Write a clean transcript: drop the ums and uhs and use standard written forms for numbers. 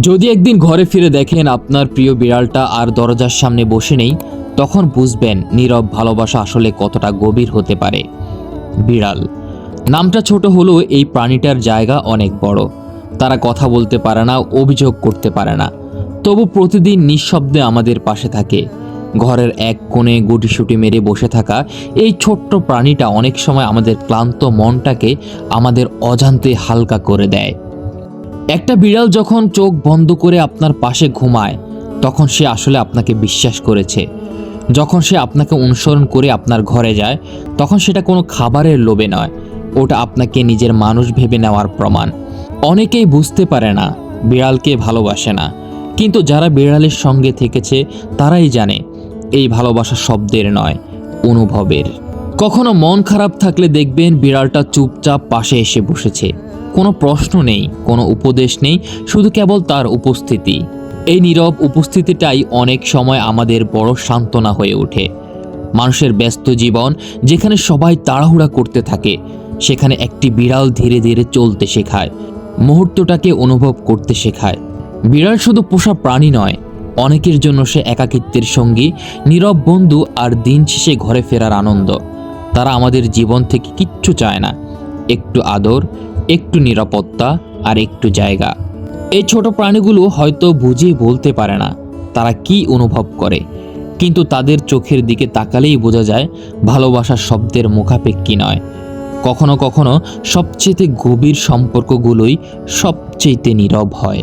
যদি একদিন ঘরে ফিরে দেখেন আপনার প্রিয় বিড়ালটা আর দরজার সামনে বসে নেই, তখন বুঝবেন নীরব ভালোবাসা আসলে কতটা গভীর হতে পারে। বিড়াল নামটা ছোট হলেও এই প্রাণীটার জায়গা অনেক বড়। তারা কথা বলতে পারে না, অভিযোগ করতে পারে না, তবু প্রতিদিন নিঃশব্দে আমাদের পাশে থাকে। ঘরের এক কোণে গুটিসুটি মেরে বসে থাকা এই ছোট্ট প্রাণীটা অনেক সময় আমাদের ক্লান্ত মনটাকে আমাদের অজান্তে হালকা করে দেয়। একটা বিড়াল যখন চোখ বন্ধ করে আপনার পাশে ঘুমায়, তখন সে আসলে আপনাকে বিশ্বাস করেছে। যখন সে আপনাকে অনুসরণ করে আপনার ঘরে যায়, তখন সেটা কোনো খাবারের লোভে নয়, ওটা আপনাকে নিজের মানুষ ভেবে নেওয়ার প্রমাণ। অনেকেই বুঝতে পারে না, বিড়ালকে ভালোবাসে না, কিন্তু যারা বিড়ালের সঙ্গে থেকেছে তারাই জানে এই ভালোবাসা শব্দের নয়, অনুভবের। কখনো মন খারাপ থাকলে দেখবেন বিড়ালটা চুপচাপ পাশে এসে বসেছে। কোনো প্রশ্ন নেই, কোনো উপদেশ নেই, শুধু কেবল তার উপস্থিতি। এই নীরব উপস্থিতিটাই অনেক সময় আমাদের বড় সান্ত্বনা হয়ে ওঠে। মানুষের ব্যস্ত জীবন যেখানে সবাই তাড়াহুড়া করতে থাকে, সেখানে একটি বিড়াল ধীরে ধীরে চলতে শেখায়, মুহূর্তটাকে অনুভব করতে শেখায়। বিড়াল শুধু পোষা প্রাণী নয়, অনেকের জন্য সে একাকিত্বের সঙ্গী, নীরব বন্ধু আর দিন শেষে ঘরে ফেরার আনন্দ। তারা আমাদের জীবন থেকে কিচ্ছু চায় না, একটু আদর, একটু নিরাপত্তা আর একটু জায়গা। এই ছোট প্রাণীগুলো হয়তো বুঝিয়ে বলতে পারে না তারা কি অনুভব করে, কিন্তু তাদের চোখের দিকে তাকালেই বোঝা যায় ভালোবাসার শব্দের মুখাপেক্ষী নয়। কখনো কখনো সবচেয়ে গভীর সম্পর্কগুলোই সবচেয়ে নীরব হয়।